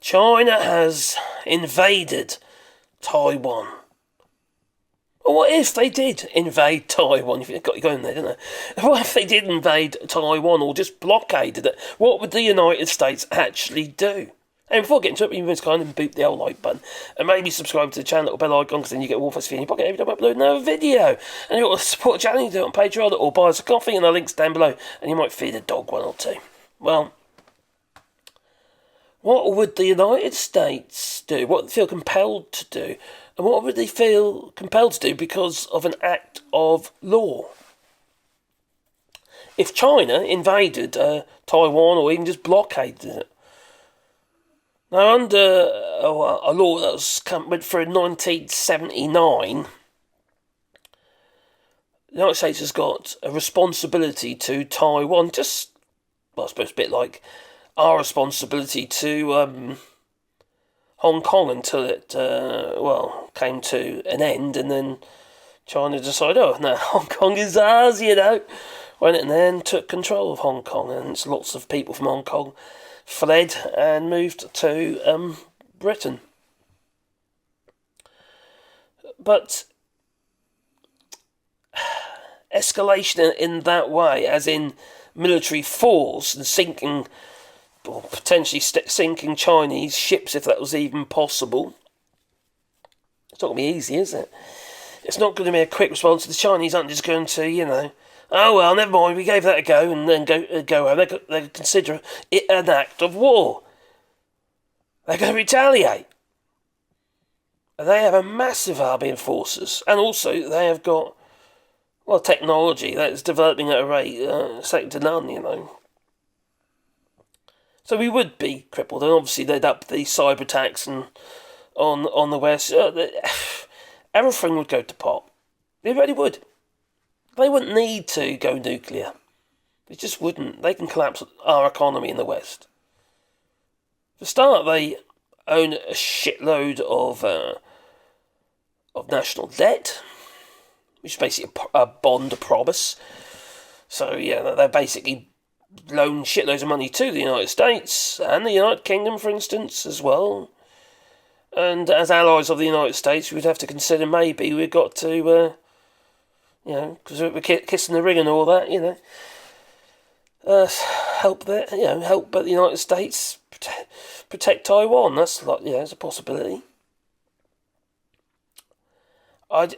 China has invaded Taiwan. Well, what if they did invade Taiwan? You've got to go in there, don't they? What if they did invade Taiwan or just blockaded it? What would the United States actually do? And before getting to it, you must kind of boot the old like button and maybe subscribe to the channel, little bell icon, because then you get all first in your pocket every time I upload another video. And you want to support the channel, you can do it on Patreon or buy us a coffee, and the link's down below. And you might feed a dog one or two. Well, what would the United States do? What would they feel compelled to do? And what would they feel compelled to do because of an act of law? If China invaded Taiwan or even just blockaded it. Now, under a law that went through in 1979, the United States has got a responsibility to Taiwan, just, well, I suppose a bit like our responsibility to Hong Kong until it, came to an end, and then China decided, oh, no, Hong Kong is ours, went in there and took control of Hong Kong, and lots of people from Hong Kong fled and moved to Britain. But escalation in that way, as in military force and sinking, or potentially sinking Chinese ships if that was even possible. It's not going to be easy, is it? It's not going to be a quick response. The Chinese aren't just going to, oh well, never mind, we gave that a go, and then go home. They consider it an act of war. They're going to retaliate. They have a massive army of forces, and also they have got, technology that is developing at a rate second to none, So we would be crippled, and obviously they'd up the cyber attacks and on the West. Everything would go to pot. They really would. They wouldn't need to go nuclear. They just wouldn't. They can collapse our economy in the West. For a start, they own a shitload of national debt, which is basically a bond, a promise. So, they're basically loan shitloads of money to the United States and the United Kingdom, for instance, as well. And as allies of the United States, we would have to consider maybe we've got to, because we're kissing the ring and all that, help but the United States protect Taiwan. That's it's a possibility. But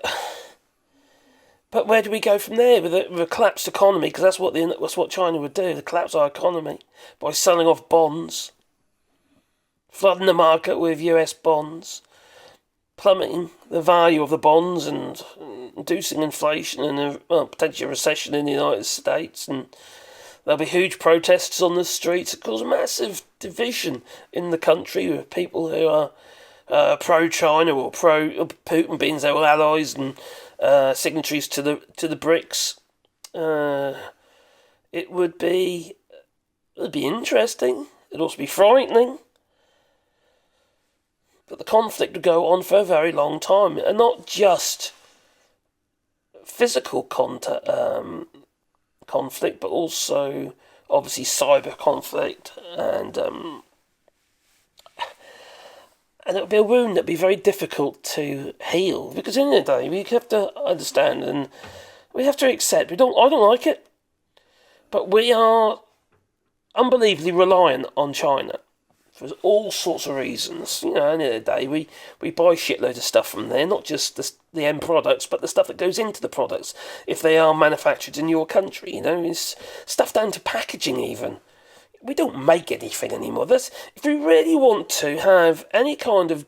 where do we go from there with a collapsed economy? Because that's what China would do. They collapse our economy by selling off bonds, flooding the market with US bonds, plummeting the value of the bonds and inducing inflation and potentially a recession in the United States. And there'll be huge protests on the streets. It causes massive division in the country with people who are pro-China or pro-Putin being their allies and signatories to the BRICS. It would be interesting. It'd also be frightening. But the conflict would go on for a very long time, and not just physical conflict, but also obviously cyber conflict, and it would be a wound that would be very difficult to heal, because in the end of the day we have to understand and we have to accept. I don't like it, but we are unbelievably reliant on China for all sorts of reasons. At the end of the day, we buy shitloads of stuff from there, not just the end products, but the stuff that goes into the products, if they are manufactured in your country. It's stuff down to packaging even. We don't make anything anymore. If we really want to have any kind of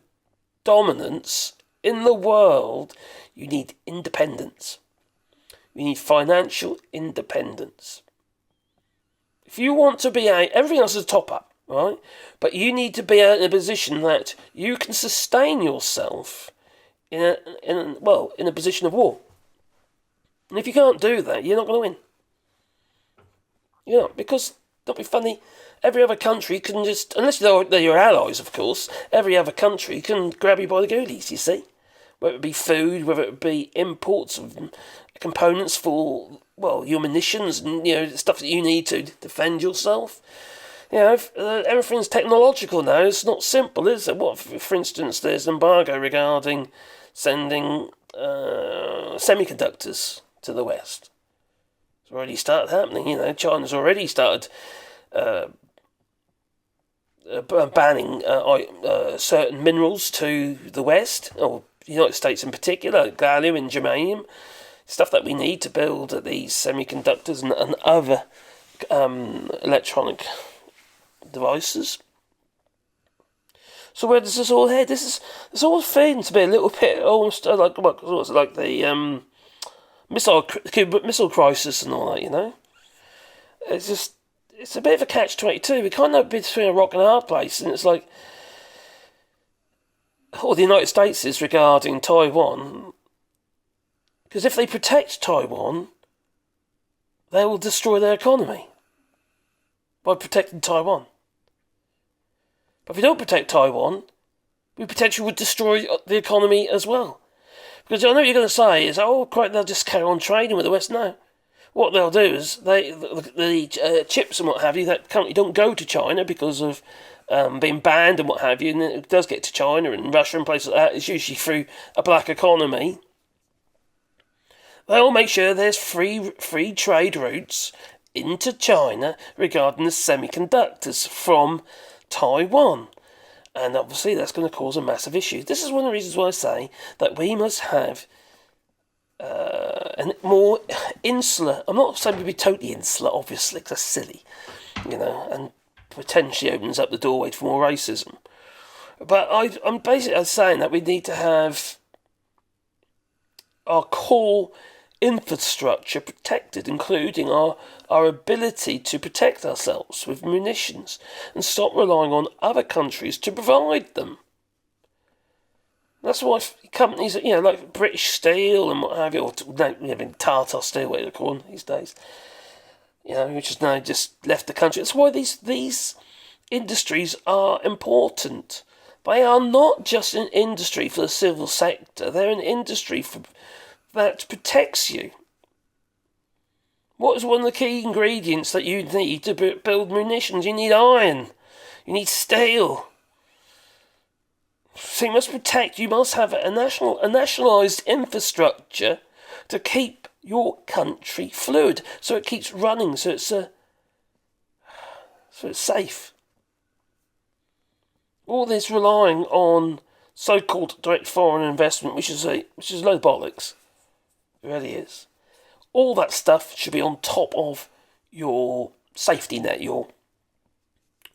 dominance in the world, you need independence. You need financial independence. If you want to be everything else is a top-up, right? But you need to be in a position that you can sustain yourself in a position of war. And if you can't do that, you're not going to win. Because, don't be funny, every other country can just, unless they're your allies, of course, every other country can grab you by the goodies, you see. Whether it be food, whether it be imports of components for, your munitions and, stuff that you need to defend yourself. Everything's technological now. It's not simple, is it? What, for instance, there's an embargo regarding sending semiconductors to the West. It's already started happening. China's already started banning certain minerals to the West, or the United States in particular, like gallium and germanium, stuff that we need to build these semiconductors and other electronic devices. So where does this all head? It's all fading to be a little bit almost like the missile crisis and all that. It's a bit of a catch-22. We kind of be between a rock and a hard place, and it's like, the United States is regarding Taiwan, because if they protect Taiwan, they will destroy their economy by protecting Taiwan. But if we don't protect Taiwan, we potentially would destroy the economy as well. Because I know what you're going to say is, they'll just carry on trading with the West. No. What they'll do is, the chips and what have you that currently don't go to China because of being banned and what have you, and it does get to China and Russia and places like that, it's usually through a black economy. They'll make sure there's free trade routes into China regarding the semiconductors from Taiwan. And obviously that's going to cause a massive issue. This is one of the reasons why I say that we must have a more insular... I'm not saying to be totally insular, obviously, because that's silly, and potentially opens up the doorway for more racism. But I'm basically saying that we need to have our core infrastructure protected, including our ability to protect ourselves with munitions, and stop relying on other countries to provide them. That's why companies, like British Steel and what have you, or Tata Steel, what they're calling these days, which has now just left the country. That's why these industries are important. They are not just an industry for the civil sector, they're an industry that protects you. What is one of the key ingredients that you need to build munitions? You need iron. You need steel. So you must protect, you must have a nationalised infrastructure to keep your country fluid, so it keeps running, so it's safe. All this relying on so-called direct foreign investment, which is a load of bollocks. It really is. All that stuff should be on top of your safety net, your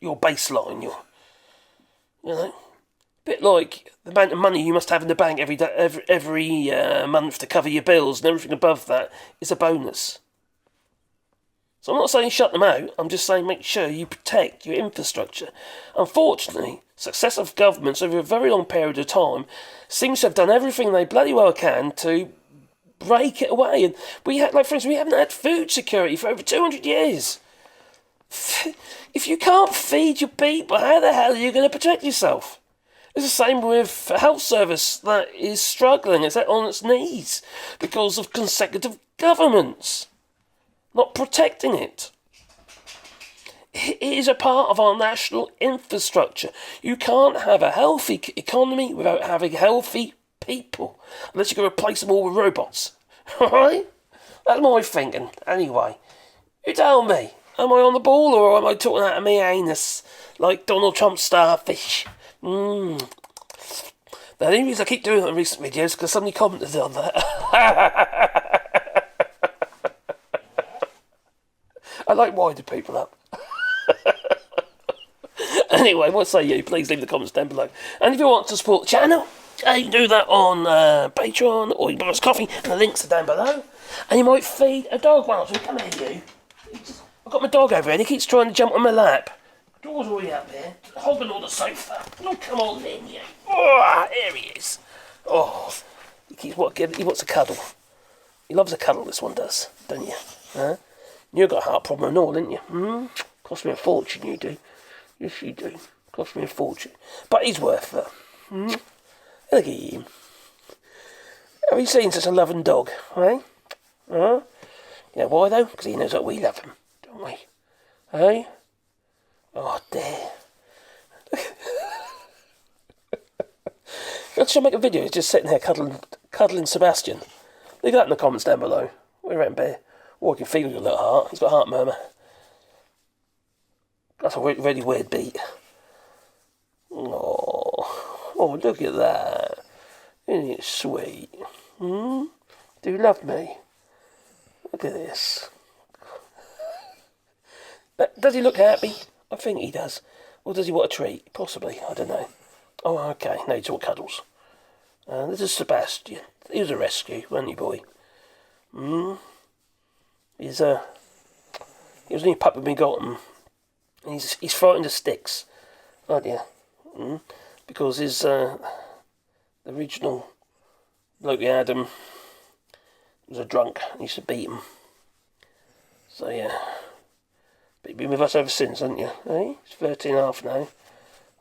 baseline, bit like the amount of money you must have in the bank every month to cover your bills, and everything above that is a bonus. So I'm not saying shut them out, I'm just saying make sure you protect your infrastructure. Unfortunately, successive governments over a very long period of time seem to have done everything they bloody well can to break it away. And for instance, we haven't had food security for over 200 years. If you can't feed your people, how the hell are you going to protect yourself? It's the same with a health service that is struggling. It's on its knees because of consecutive governments not protecting it. It is a part of our national infrastructure. You can't have a healthy economy without having healthy people, unless you can replace them all with robots. Alright? That's my thinking. Anyway, you tell me, am I on the ball or am I talking out of my anus like Donald Trump's starfish? The only reason I keep doing it in recent videos is because somebody commented on that. I like winding people up. Anyway, what say you? Please leave the comments down below. And if you want to support the channel, you can do that on Patreon, or you can buy us coffee, and the links are down below. And you might feed a dog once. Come here, you. I've got my dog over here, and he keeps trying to jump on my lap. The door's already up here, hogging on the sofa. Oh, come on in, you. Oh, here he is. Oh, he wants a cuddle. He loves a cuddle, this one does, don't you? Huh? You've got a heart problem and all, didn't you? Cost me a fortune, you do. Yes, you do. Cost me a fortune. But he's worth it. Look at him. Have you seen such a loving dog, eh? Huh? You know why, though? Because he knows that we love him, don't we? Eh? Oh dear. I should make a video. He's just sitting here cuddling Sebastian. Leave that in the comments down below. What do you reckon, Bear? Oh, I can feel your little heart. He's got a heart murmur. That's a really weird beat. Oh, look at that. Isn't it sweet? Do you love me? Look at this. Does he look happy? I think he does. Or does he want a treat? Possibly. I don't know. Oh, okay. No, he's all cuddles. This is Sebastian. He was a rescue, wasn't he, boy? He was only a pup when we got him. He's frightened of sticks. Oh dear. Because his the original bloke we had him was a drunk and used to beat him. So yeah. But you've been with us ever since, haven't you? Eh? He's 13 and a half now.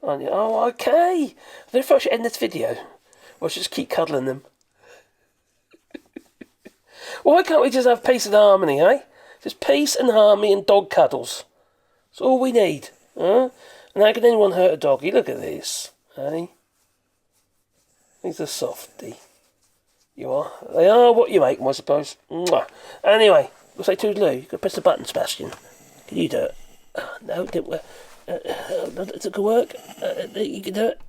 Aren't you? Oh, okay. I don't know if I should end this video. Or I should just keep cuddling them. Why can't we just have peace and harmony, eh? Just peace and harmony and dog cuddles. That's all we need. Huh? And how can anyone hurt a doggy? Look at this. Eh? He's a softie. You are. They are what you make them, I suppose. Mwah. Anyway, we'll say toodaloo. You can press the button, Sebastian. Can you do it? No, it didn't work. Does it work? You can do it.